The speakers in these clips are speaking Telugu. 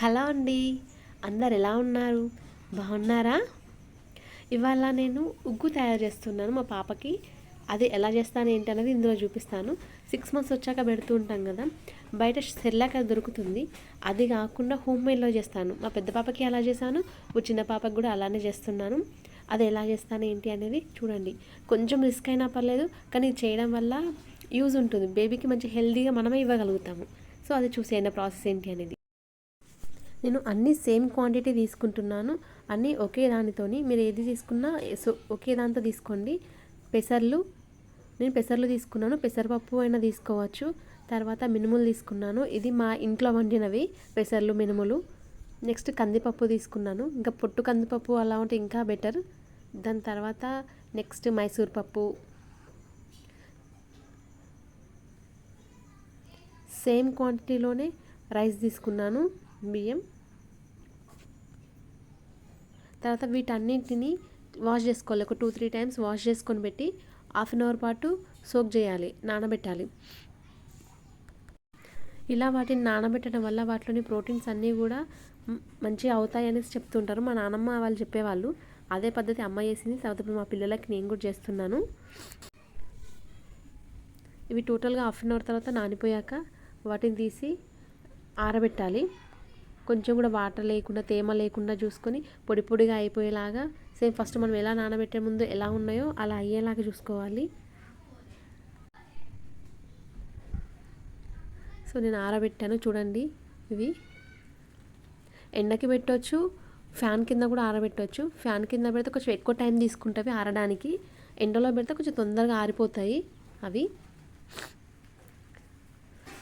హలో అండి. అందరు ఎలా ఉన్నారు? బాగున్నారా? ఇవాళ నేను ఉగ్గు తయారు చేస్తున్నాను మా పాపకి. అది ఎలా చేస్తాను ఏంటి అనేది ఇందులో చూపిస్తాను. 6 మంత్స్ వచ్చాక పెడుతూ ఉంటాం కదా, బయట సెర్లాక్ అది దొరుకుతుంది. అది కాకుండా హోమ్ మేడ్లో చేస్తాను. మా పెద్ద పాపకి అలా చేశాను, ఓ చిన్న పాపకి కూడా అలానే చేస్తున్నాను. అది ఎలా చేస్తాను ఏంటి అనేది చూడండి. కొంచెం రిస్క్ అయినా పర్లేదు, కానీ చేయడం వల్ల యూజ్ ఉంటుంది. బేబీకి మంచి హెల్తీగా మనమే ఇవ్వగలుగుతాము. సో అది చూసేయండి ప్రాసెస్ ఏంటి అనేది. నేను అన్నీ సేమ్ క్వాంటిటీ తీసుకుంటున్నాను. అన్నీ ఒకే దానితోని మీరు ఏది తీసుకున్నా ఒకే దాంతో తీసుకోండి. నేను పెసర్లు తీసుకున్నాను. పెసరపప్పు అయినా తీసుకోవచ్చు. తర్వాత మినుములు తీసుకున్నాను. ఇది మా ఇంట్లో వండినవి పెసర్లు మినుములు. నెక్స్ట్ కందిపప్పు తీసుకున్నాను. ఇంకా పొట్టు కందిపప్పు అలా ఉంటే ఇంకా బెటర్. దాని తర్వాత నెక్స్ట్ మైసూర్ పప్పు, సేమ్ క్వాంటిటీలోనే రైస్ తీసుకున్నాను, బియ్యం. తర్వాత వీటన్నింటినీ వాష్ చేసుకోవాలి. ఒక 2-3 టైమ్స్ వాష్ చేసుకొని పెట్టి హాఫ్ అన్ అవర్ పాటు సోక్ చేయాలి, నానబెట్టాలి. ఇలా వాటిని నానబెట్టడం వల్ల వాటిలోని ప్రోటీన్స్ అన్నీ కూడా మంచిగా అవుతాయి అనేసి చెప్తుంటారు. మా నాన్నమ్మ వాళ్ళు చెప్పేవాళ్ళు. అదే పద్ధతి అమ్మ చేసింది. తర్వాత ఇప్పుడు మా పిల్లలకి నేను కూడా చేస్తున్నాను. ఇవి టోటల్గా హాఫ్ అన్ అవర్ తర్వాత నానిపోయాక వాటిని తీసి ఆరబెట్టాలి. కొంచెం కూడా వాటర్ లేకుండా, తేమ లేకుండా చూసుకొని పొడి పొడిగా అయిపోయేలాగా, సేమ్ ఫస్ట్ మనం ఎలా నానబెట్టే ముందు ఎలా ఉన్నాయో అలా అయ్యేలాగా చూసుకోవాలి. సో నేను ఆరబెట్టాను చూడండి. ఇవి ఎండకి పెట్టవచ్చు, ఫ్యాన్ కింద కూడా ఆరబెట్టవచ్చు. ఫ్యాన్ కింద పెడితే కొంచెం ఎక్కువ టైం తీసుకుంటుంది ఆరడానికి. ఎండలో పెడితే కొంచెం తొందరగా ఆరిపోతాయి అవి.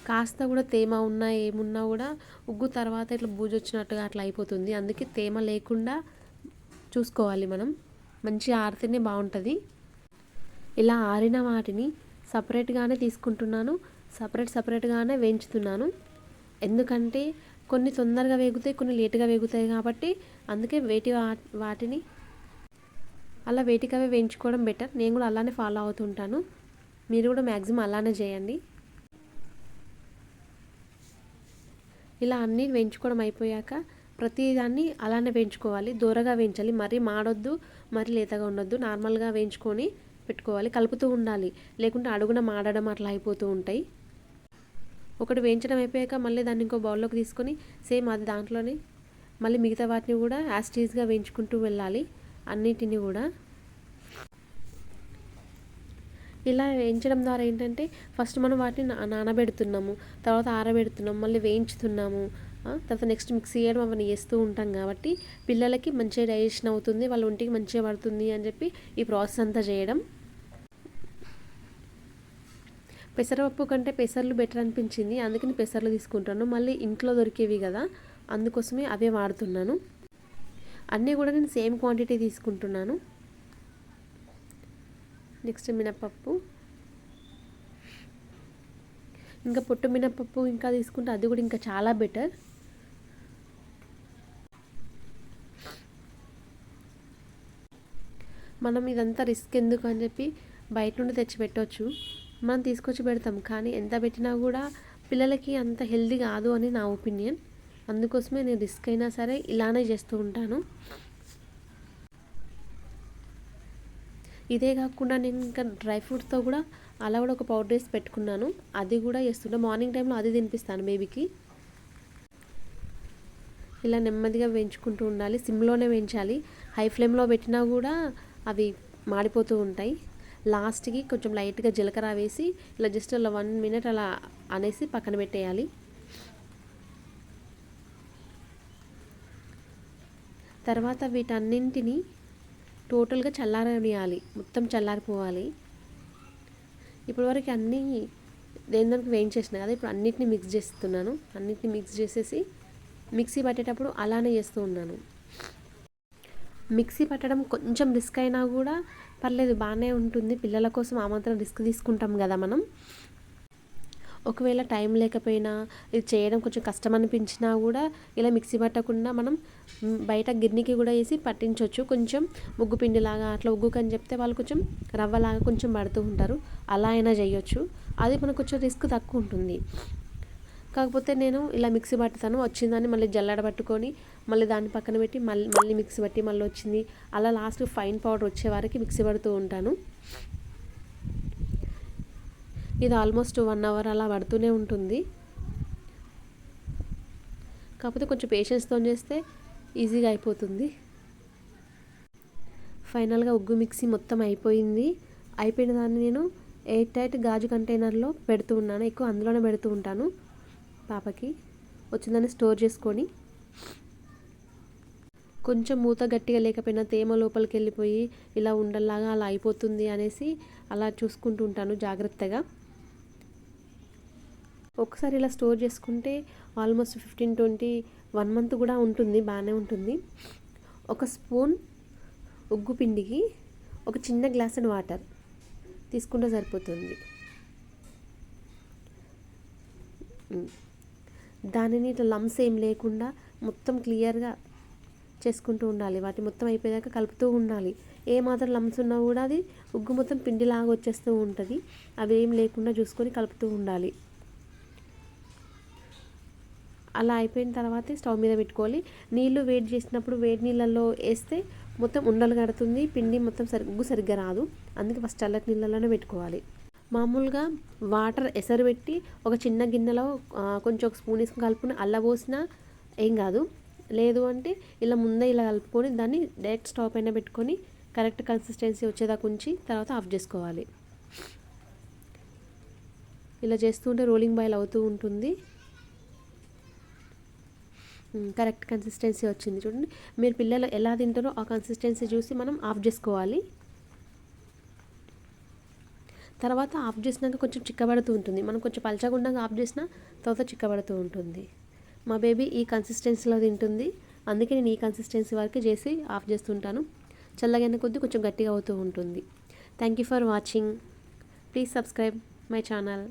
కాస్త కూడా తేమ ఉన్నా ఏమున్నా కూడా ఉగ్గు తర్వాత ఇట్లా బూజు వచ్చినట్టుగా అట్లా అయిపోతుంది. అందుకే తేమ లేకుండా చూసుకోవాలి మనం. మంచిగా ఆరితేనే బాగుంటుంది. ఇలా ఆరిన వాటిని సపరేట్గానే తీసుకుంటున్నాను. సపరేట్గానే వేయించుతున్నాను. ఎందుకంటే కొన్ని తొందరగా వేగుతాయి, కొన్ని లేటుగా వేగుతాయి కాబట్టి అందుకే వాటిని అలా వేటికవే వేయించుకోవడం బెటర్. నేను కూడా అలానే ఫాలో అవుతుంటాను. మీరు కూడా మ్యాక్సిమం అలానే చేయండి. ఇలా అన్నీ వేయించుకోవడం అయిపోయాక ప్రతిదాన్ని అలానే వేయించుకోవాలి. దూరగా వేయించాలి. మరీ మాడొద్దు, మరీ లేతగా ఉండొద్దు. నార్మల్గా వేయించుకొని పెట్టుకోవాలి. కలుపుతూ ఉండాలి, లేకుంటే అడుగున మాడడం అట్లా అయిపోతూ ఉంటాయి. ఒకటి వేయించడం అయిపోయాక మళ్ళీ దాన్ని ఇంకో బౌల్లోకి తీసుకొని సేమ్ అది దాంట్లోనే మళ్ళీ మిగతా వాటిని కూడా యాస్టీజ్గా వేయించుకుంటూ వెళ్ళాలి అన్నిటిని కూడా. ఇలా వేయించడం ద్వారా ఏంటంటే ఫస్ట్ మనం వాటిని నానబెడుతున్నాము, తర్వాత ఆరబెడుతున్నాము, మళ్ళీ వేయించుతున్నాము, తర్వాత నెక్స్ట్ మిక్సీ చేయడం అవన్నీ చేస్తూ ఉంటాం కాబట్టి పిల్లలకి మంచిగా డైజెషన్ అవుతుంది, వాళ్ళ ఒంటికి మంచిగా పడుతుంది అని చెప్పి ఈ ప్రాసెస్ అంతా చేయడం. పెసరపప్పు కంటే పెసర్లు బెటర్ అనిపించింది, అందుకని పెసర్లు తీసుకుంటాను. మళ్ళీ ఇంట్లో దొరికేవి కదా, అందుకోసమే అవే వాడుతున్నాను. అన్నీ కూడా నేను సేమ్ క్వాంటిటీ తీసుకుంటున్నాను. నెక్స్ట్ మినపప్పు, ఇంకా పొట్టు మినపప్పు ఇంకా తీసుకుంటే అది కూడా ఇంకా చాలా బెటర్. మనం ఇదంతా రిస్క్ ఎందుకు అని చెప్పి బయట నుండి తెచ్చి పెట్టవచ్చు. మనం తీసుకొచ్చి పెడతాం, కానీ ఎంత పెట్టినా కూడా పిల్లలకి అంత హెల్తీ కాదు అని నా ఒపీనియన్. అందుకోసమే నేను రిస్క్ అయినా సరే ఇలానే చేస్తూ ఉంటాను. ఇదే కాకుండా నేను ఇంకా డ్రై ఫ్రూట్స్తో కూడా అలా కూడా ఒక పౌడర్ వేసి పెట్టుకున్నాను. అది కూడా చేస్తుంటా. మార్నింగ్ టైంలో అది తినిపిస్తాను బేబీకి. ఇలా నెమ్మదిగా వేయించుకుంటూ ఉండాలి. సిమ్లోనే వేయించాలి. హై ఫ్లేమ్లో పెట్టినా కూడా అవి మాడిపోతూ ఉంటాయి. లాస్ట్కి కొంచెం లైట్గా జీలకర్ర వేసి ఇలా జస్ట్ అలా 1 మినిట్ అలా అనేసి పక్కన పెట్టేయాలి. తర్వాత వీటన్నింటినీ టోటల్గా చల్లారనియాలి, మొత్తం చల్లారిపోవాలి. ఇప్పటివరకు అన్నీ దానికి వేయించేసినా కదా, ఇప్పుడు అన్నిటిని మిక్స్ చేస్తున్నాను. అన్నిటిని మిక్స్ చేసేసి మిక్సీ పట్టేటప్పుడు అలానే చేస్తూ ఉన్నాను. మిక్సీ పట్టడం కొంచెం రిస్క్ అయినా కూడా పర్లేదు, బాగానే ఉంటుంది. పిల్లల కోసం ఆ మాత్రం రిస్క్ తీసుకుంటాం కదా మనం. ఒకవేళ టైం లేకపోయినా ఇది చేయడం కొంచెం కష్టం అనిపించినా కూడా ఇలా మిక్సీ పట్టకుండా మనం బయట గిన్నెకి కూడా వేసి పట్టించవచ్చు. కొంచెం ముగ్గు పిండిలాగా అట్లా ఉగ్గుకని చెప్తే వాళ్ళు కొంచెం రవ్వలాగా కొంచెం పడుతూ ఉంటారు, అలా అయినా చేయొచ్చు. అది మనకు కొంచెం రిస్క్ తక్కువ ఉంటుంది. కాకపోతే నేను ఇలా మిక్సీ పట్టుతాను, వచ్చిందని మళ్ళీ జల్లెడ పట్టుకొని మళ్ళీ దాన్ని పక్కన పెట్టి మళ్ళీ మిక్సీ పట్టి మళ్ళీ వచ్చింది, అలా లాస్ట్ ఫైన్ పౌడర్ వచ్చే వరకు మిక్సీ పడుతూ ఉంటాను. ఇది ఆల్మోస్ట్ 1 అవర్ అలా పడుతూనే ఉంటుంది. కాకపోతే కొంచెం పేషెన్స్తో చేస్తే ఈజీగా అయిపోతుంది. ఫైనల్గా ఉగ్గు మిక్సీ మొత్తం అయిపోయింది. అయిపోయిన దాన్ని నేను ఎయిర్ టైట్ గాజు కంటైనర్లో పెడుతూ ఉన్నాను. ఎక్కువ అందులోనే పెడుతూ ఉంటాను. పాపకి వచ్చిందని స్టోర్ చేసుకొని, కొంచెం మూత గట్టిగా లేకపోయినా తేమ లోపలికి వెళ్ళిపోయి ఇలా ఉండల్లాగా అలా అయిపోతుంది అనేసి అలా చూసుకుంటూ ఉంటాను జాగ్రత్తగా. ఒకసారి ఇలా స్టోర్ చేసుకుంటే ఆల్మోస్ట్ 15-21 మంత్ కూడా ఉంటుంది, బాగానే ఉంటుంది. 1 స్పూన్ ఉగ్గు పిండికి 1 చిన్న గ్లాస్ వాటర్ తీసుకుంటే సరిపోతుంది. దానిని ఇట్లా లంప్స్ ఏం లేకుండా మొత్తం క్లియర్గా చేసుకుంటూ ఉండాలి. వాటి మొత్తం అయిపోయాక కలుపుతూ ఉండాలి. ఏ మాత్రం లంప్స్ ఉన్నా కూడా అది ఉగ్గు మొత్తం పిండిలాగా వచ్చేస్తూ ఉంటుంది. అవి ఏం లేకుండా చూసుకొని కలుపుతూ ఉండాలి. అలా అయిపోయిన తర్వాత స్టవ్ మీద పెట్టుకోవాలి. నీళ్లు వేడి చేసినప్పుడు వేడి నీళ్ళల్లో వేస్తే మొత్తం ఉండలు కడుతుంది, పిండి మొత్తం ఉగ్గు సరిగ్గా రాదు. అందుకే ఫస్ట్ చల్లటి నీళ్ళలోనే పెట్టుకోవాలి. మామూలుగా వాటర్ ఎసరు పెట్టి ఒక చిన్న గిన్నెలో కొంచెం 1 స్పూన్ వేసుకుని కలుపుకొని అల్ల పోసినా ఏం కాదు. లేదు అంటే ఇలా ముందే ఇలా కలుపుకొని దాన్ని డైరెక్ట్ స్టవ్ పైన పెట్టుకొని కరెక్ట్ కన్సిస్టెన్సీ వచ్చేదాకా ఉంచి తర్వాత ఆఫ్ చేసుకోవాలి. ఇలా చేస్తుంటే రోలింగ్ బాయిల్ అవుతూ ఉంటుంది. కరెక్ట్ కన్సిస్టెన్సీ వచ్చింది చూడండి. మీరు పిల్లలు ఎలా తింటారో ఆ కన్సిస్టెన్సీ చూసి మనం ఆఫ్ చేసుకోవాలి. తర్వాత ఆఫ్ చేసినాక కొంచెం చిక్కబడుతూ ఉంటుంది. మనం కొంచెం పలచగుండగా ఆఫ్ చేసినా తర్వాత చిక్కబడుతూ ఉంటుంది. మా బేబీ ఈ కన్సిస్టెన్సీలో తింటుంది, అందుకే నేను ఈ కన్సిస్టెన్సీ వరకు చేసి ఆఫ్ చేస్తుంటాను. చల్లగైన కొద్దీ కొంచెం గట్టిగా అవుతూ ఉంటుంది. Thank you for watching. Please subscribe my channel.